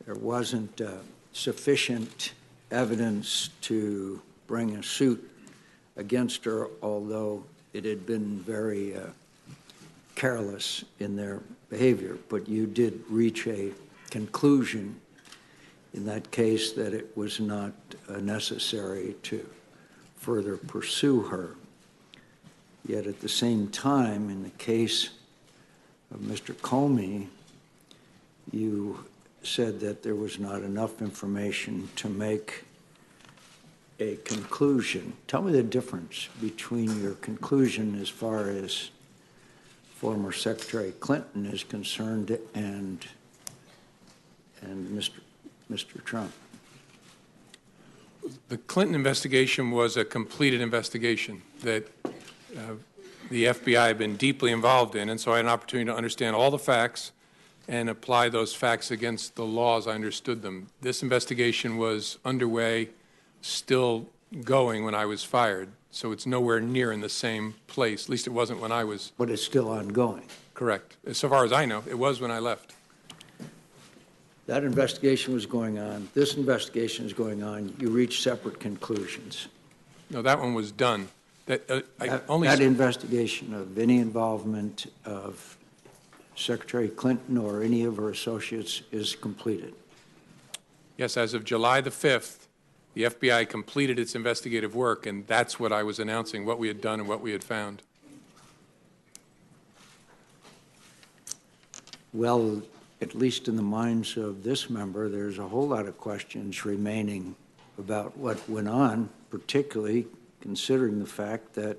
there wasn't sufficient evidence to bring a suit against her, although it had been very careless in their behavior. But you did reach a conclusion in that case that it was not necessary to further pursue her. Yet at the same time, in the case of Mr. Comey, you said that there was not enough information to make a conclusion. Tell me the difference between your conclusion as far as former Secretary Clinton is concerned and Mr. Trump. The Clinton investigation was a completed investigation that the FBI had been deeply involved in, and so I had an opportunity to understand all the facts and apply those facts against the law as I understood them. This investigation was underway, still going when I was fired, so it's nowhere near in the same place. At least it wasn't when I was. But it's still ongoing. Correct. So far as I know, it was when I left. That investigation was going on. This investigation is going on. You reached separate conclusions. No, that one was done. That investigation of any involvement of Secretary Clinton or any of her associates is completed. Yes, as of July the 5th, the FBI completed its investigative work, and that's what I was announcing, what we had done and what we had found. Well, at least in the minds of this member, there's a whole lot of questions remaining about what went on, particularly considering the fact that,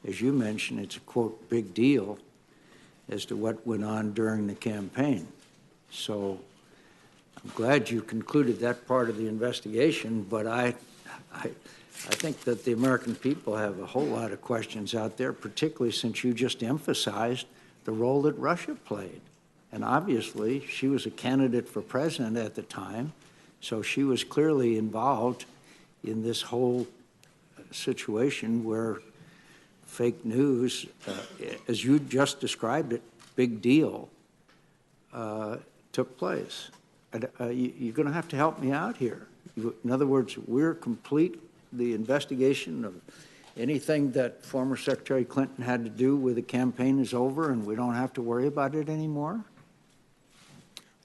as you mentioned, it's a, quote, big deal as to what went on during the campaign. So I'm glad you concluded that part of the investigation, but I think that the American people have a whole lot of questions out there, particularly since you just emphasized the role that Russia played. And obviously, she was a candidate for president at the time, so she was clearly involved in this whole situation where fake news, as you just described it, big deal, took place. You're going to have to help me out here. In other words, we're complete the investigation of anything that former Secretary Clinton had to do with the campaign is over, and we don't have to worry about it anymore?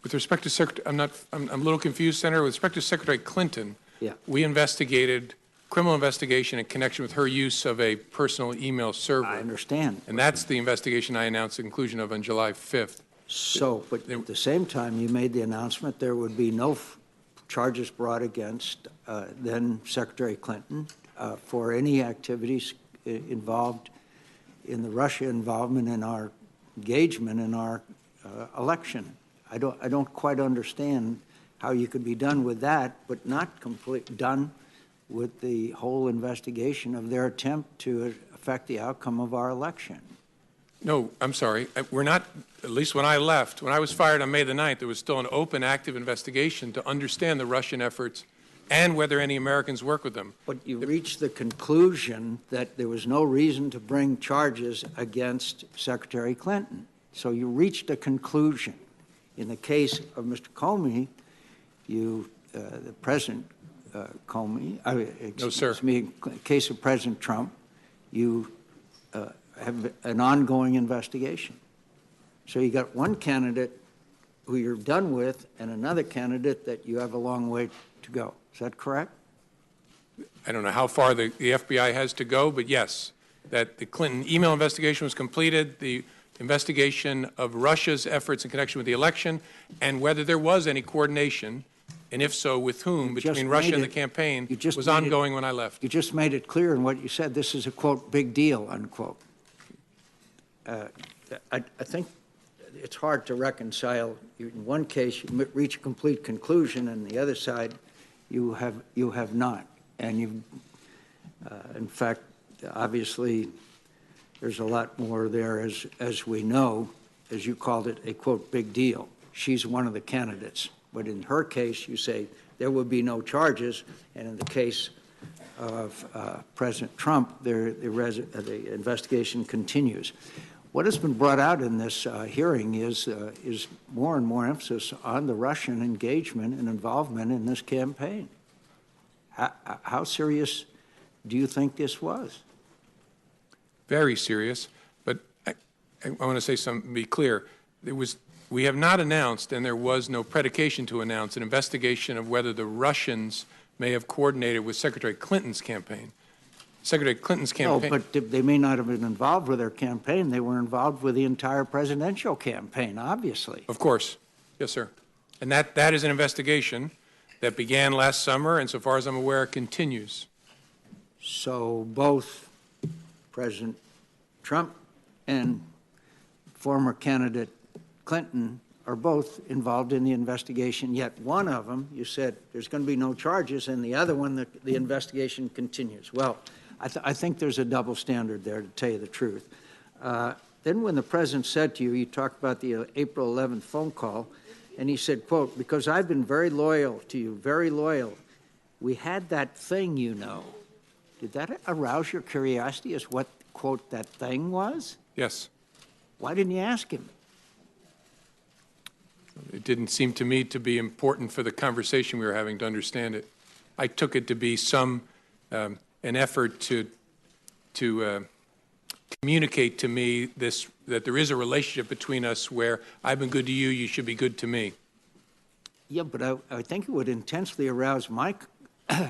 With respect to Secretary, I'm a little confused, Senator. With respect to Secretary Clinton, yeah, we investigated criminal investigation in connection with her use of a personal email server. I understand. And that's the investigation I announced the conclusion of on July 5th. So, but at the same time, you made the announcement there would be no charges brought against then Secretary Clinton for any activities involved in the Russia involvement in our engagement in our election. I don't quite understand how you could be done with that, but not done with the whole investigation of their attempt to affect the outcome of our election. No, I'm sorry. We're not, at least when I left, when I was fired on May the 9th, there was still an open, active investigation to understand the Russian efforts and whether any Americans work with them. But you reached the conclusion that there was no reason to bring charges against Secretary Clinton. So you reached a conclusion. In the case of Mr. Comey, the President Comey, excuse me, in the case of President Trump, you have an ongoing investigation. So you got one candidate who you're done with and another candidate that you have a long way to go. Is that correct? I don't know how far the FBI has to go, but yes, that the Clinton email investigation was completed, the investigation of Russia's efforts in connection with the election, and whether there was any coordination, and if so, with whom, between Russia and the campaign, was ongoing when I left. You just made it clear in what you said. This is a, quote, big deal, unquote. I think it's hard to reconcile. In one case, you reach a complete conclusion, and the other side, you have not. And you, in fact, obviously, there's a lot more there, as we know, as you called it, a, quote, big deal. She's one of the candidates. But in her case, you say there would be no charges, and in the case of President Trump, the investigation continues. What has been brought out in this hearing is more and more emphasis on the Russian engagement and involvement in this campaign. How serious do you think this was? Very serious, but I want to say something, be clear. We have not announced, and there was no predication to announce, an investigation of whether the Russians may have coordinated with Secretary Clinton's campaign. Secretary Clinton's campaign. No, but they may not have been involved with their campaign. They were involved with the entire presidential campaign, obviously. Of course. Yes, sir. And that is an investigation that began last summer, and so far as I'm aware, continues. So both President Trump and former candidate Clinton are both involved in the investigation, yet one of them, you said there's going to be no charges, and the other one, the investigation continues. Well, I think there's a double standard there, to tell you the truth. Then when the president said to you, you talked about the April 11th phone call, and he said, quote, because I've been very loyal to you, very loyal. We had that thing, you know. Did that arouse your curiosity as what, quote, that thing was? Yes. Why didn't you ask him? It didn't seem to me to be important for the conversation we were having to understand it. I took it to be an effort to communicate to me that there is a relationship between us where I've been good to you, you should be good to me. Yeah, but I think it would intensely arouse my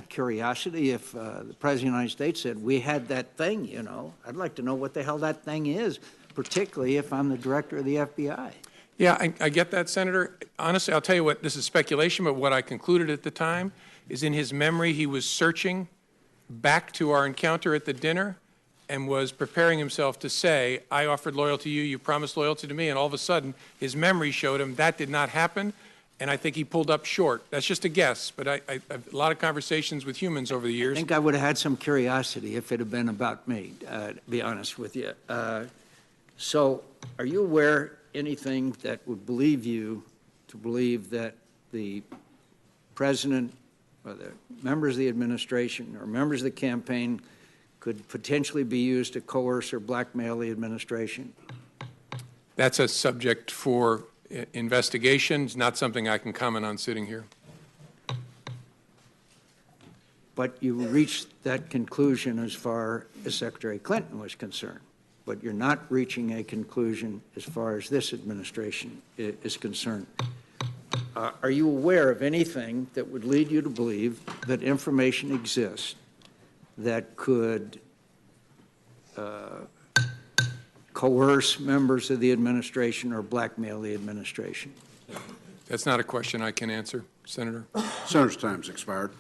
curiosity if the President of the United States said, we had that thing, you know. I'd like to know what the hell that thing is, particularly if I'm the director of the FBI. Yeah, I get that, Senator. Honestly, I'll tell you what, this is speculation, but what I concluded at the time is in his memory he was searching back to our encounter at the dinner and was preparing himself to say, I offered loyalty to you, you promised loyalty to me, and all of a sudden his memory showed him that did not happen, and I think he pulled up short. That's just a guess, but I've a lot of conversations with humans over the years. I think I would have had some curiosity if it had been about me, to be honest with you. So are you aware anything that would believe you to believe that the president or the members of the administration or members of the campaign could potentially be used to coerce or blackmail the administration? That's a subject for investigation. It's not something I can comment on sitting here. But you reached that conclusion as far as Secretary Clinton was concerned. But you're not reaching a conclusion as far as this administration is concerned. Are you aware of anything that would lead you to believe that information exists that could coerce members of the administration or blackmail the administration? That's not a question I can answer, Senator. Senator's time's expired.